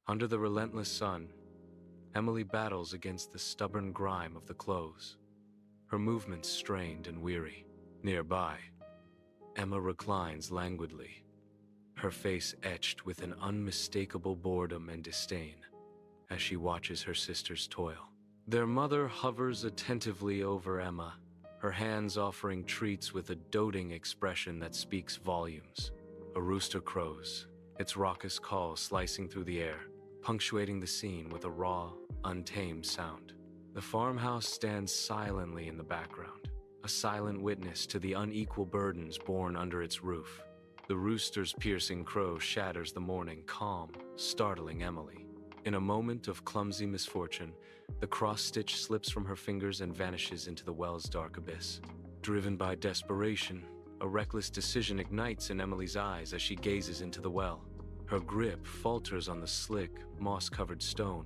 Under the relentless sun, Emily battles against the stubborn grime of the clothes, her movements strained and weary. Nearby, Emma reclines languidly, her face etched with an unmistakable boredom and disdain as she watches her sisters toil. Their mother hovers attentively over Emma, her hands offering treats with a doting expression that speaks volumes. A rooster crows, its raucous call slicing through the air, punctuating the scene with a raw, untamed sound. The farmhouse stands silently in the background, a silent witness to the unequal burdens borne under its roof. The rooster's piercing crow shatters the morning calm, startling Emily. In a moment of clumsy misfortune, the cross-stitch slips from her fingers and vanishes into the well's dark abyss. Driven by desperation, a reckless decision ignites in Emily's eyes as she gazes into the well. Her grip falters on the slick, moss-covered stone,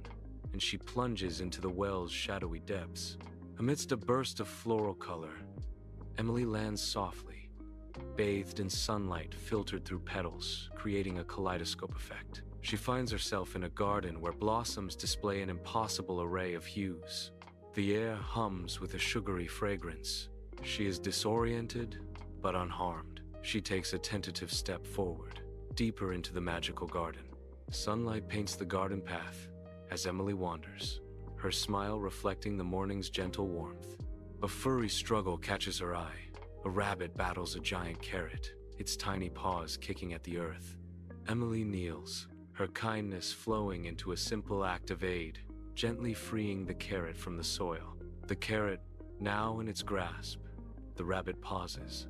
and she plunges into the well's shadowy depths. Amidst a burst of floral color, Emily lands softly, bathed in sunlight filtered through petals, creating a kaleidoscope effect. She finds herself in a garden where blossoms display an impossible array of hues. The air hums with a sugary fragrance. She is disoriented, but unharmed. She takes a tentative step forward, deeper into the magical garden. Sunlight paints the garden path as Emily wanders, her smile reflecting the morning's gentle warmth. A furry struggle catches her eye. A rabbit battles a giant carrot, its tiny paws kicking at the earth. Emily kneels, her kindness flowing into a simple act of aid, gently freeing the carrot from the soil. The carrot, now in its grasp, the rabbit pauses,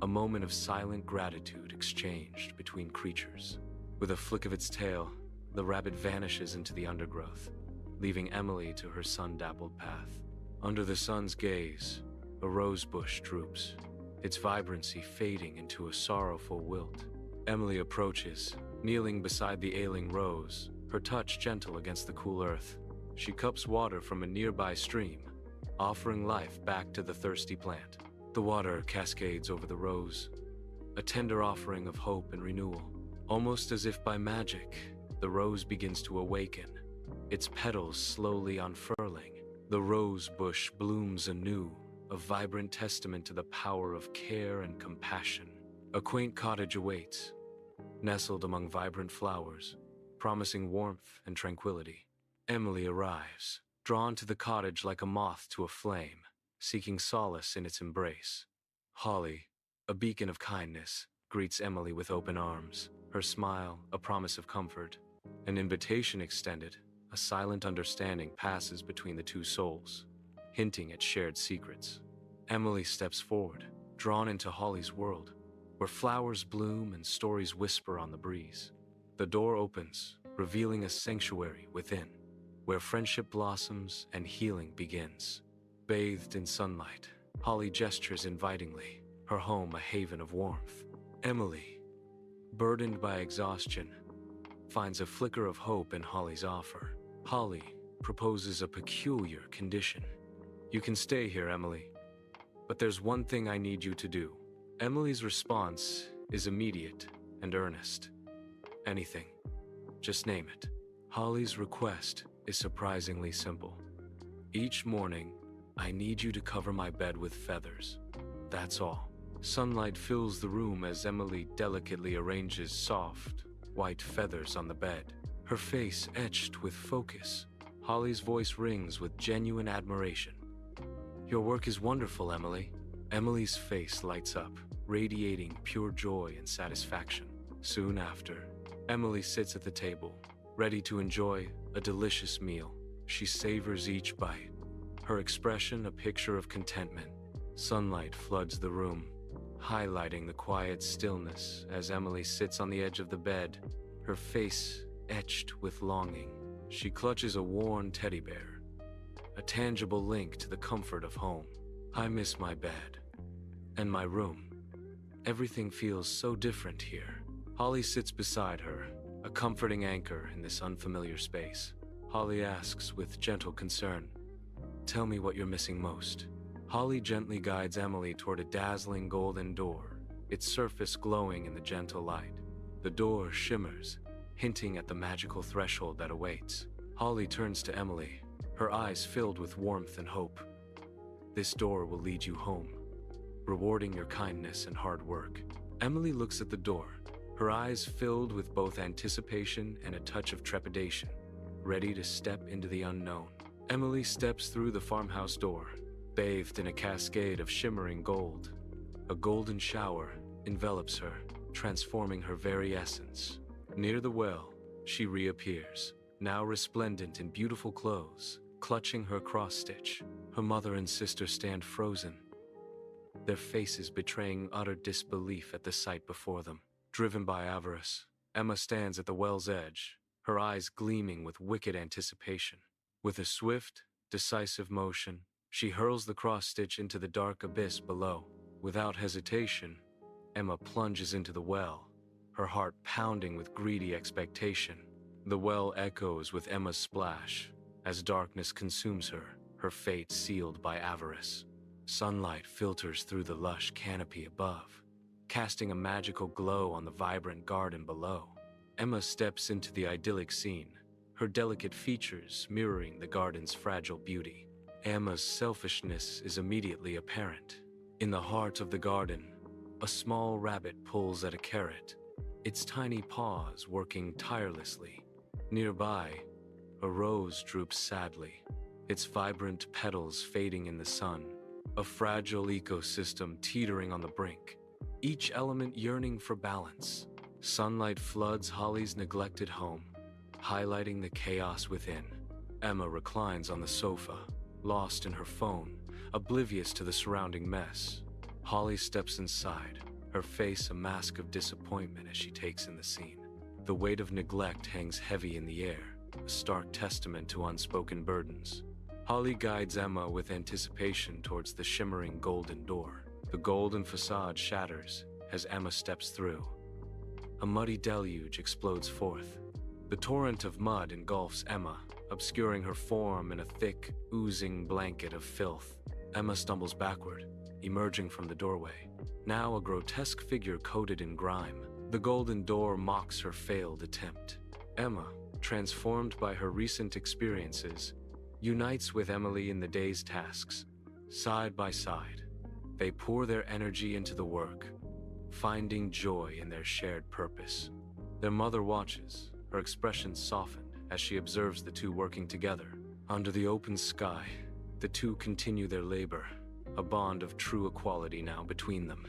a moment of silent gratitude exchanged between creatures. With a flick of its tail, the rabbit vanishes into the undergrowth, leaving Emily to her sun-dappled path. Under the sun's gaze, a rose bush droops, its vibrancy fading into a sorrowful wilt. Emily approaches, kneeling beside the ailing rose, her touch gentle against the cool earth. She cups water from a nearby stream, offering life back to the thirsty plant. The water cascades over the rose, a tender offering of hope and renewal. Almost as if by magic, the rose begins to awaken, its petals slowly unfurling. The rose bush blooms anew, a vibrant testament to the power of care and compassion. A quaint cottage awaits, nestled among vibrant flowers, promising warmth and tranquility. Emily arrives, drawn to the cottage like a moth to a flame, seeking solace in its embrace. Holly, a beacon of kindness, greets Emily with open arms, her smile a promise of comfort. An invitation extended, a silent understanding passes between the two souls, hinting at shared secrets. Emily steps forward, drawn into Holly's world, where flowers bloom and stories whisper on the breeze. The door opens, revealing a sanctuary within, where friendship blossoms and healing begins. Bathed in sunlight, Holly gestures invitingly, her home a haven of warmth. Emily, burdened by exhaustion, finds a flicker of hope in Holly's offer. Holly proposes a peculiar condition. "You can stay here, Emily, but there's one thing I need you to do." Emily's response is immediate and earnest. "Anything. Just name it." Holly's request is surprisingly simple. "Each morning, I need you to cover my bed with feathers. That's all." Sunlight fills the room as Emily delicately arranges soft, white feathers on the bed, her face etched with focus. Holly's voice rings with genuine admiration. "Your work is wonderful, Emily." Emily's face lights up, radiating pure joy and satisfaction. Soon after, Emily sits at the table, ready to enjoy a delicious meal. She savors each bite, her expression a picture of contentment. Sunlight floods the room, highlighting the quiet stillness as Emily sits on the edge of the bed, her face etched with longing. She clutches a worn teddy bear, a tangible link to the comfort of home. "I miss my bed and my room. Everything feels so different here." Holly sits beside her, a comforting anchor in this unfamiliar space. Holly asks with gentle concern, "Tell me what you're missing most." Holly gently guides Emily toward a dazzling golden door, its surface glowing in the gentle light. The door shimmers, hinting at the magical threshold that awaits. Holly turns to Emily, her eyes filled with warmth and hope. This door will lead you home, rewarding your kindness and hard work. Emily looks at the door, her eyes filled with both anticipation and a touch of trepidation, ready to step into the unknown. Emily steps through the farmhouse door, bathed in a cascade of shimmering gold. A golden shower envelops her, transforming her very essence. Near the well, she reappears, now resplendent in beautiful clothes, clutching her cross-stitch. Her mother and sister stand frozen, their faces betraying utter disbelief at the sight before them. Driven by avarice, Emma stands at the well's edge, her eyes gleaming with wicked anticipation. With a swift, decisive motion, she hurls the cross-stitch into the dark abyss below. Without hesitation, Emma plunges into the well, her heart pounding with greedy expectation. The well echoes with Emma's splash, as darkness consumes her, her fate sealed by avarice. Sunlight filters through the lush canopy above, casting a magical glow on the vibrant garden below. Emma steps into the idyllic scene, her delicate features mirroring the garden's fragile beauty. Emma's selfishness is immediately apparent. In the heart of the garden, a small rabbit pulls at a carrot, its tiny paws working tirelessly. Nearby, a rose droops sadly, its vibrant petals fading in the sun, a fragile ecosystem teetering on the brink, each element yearning for balance. Sunlight floods Holly's neglected home, highlighting the chaos within. Emma reclines on the sofa, lost in her phone, oblivious to the surrounding mess. Holly steps inside, her face a mask of disappointment as she takes in the scene. The weight of neglect hangs heavy in the air, a stark testament to unspoken burdens. Holly guides Emma with anticipation towards the shimmering golden door. The golden facade shatters as Emma steps through. A muddy deluge explodes forth. The torrent of mud engulfs Emma, obscuring her form in a thick, oozing blanket of filth. Emma stumbles backward, emerging from the doorway, now a grotesque figure coated in grime. The golden door mocks her failed attempt. Emma, transformed by her recent experiences, unites with Emily in the day's tasks. Side by side, they pour their energy into the work, finding joy in their shared purpose. Their mother watches, her expression softened as she observes the two working together. Under the open sky, the two continue their labor, a bond of true equality now between them.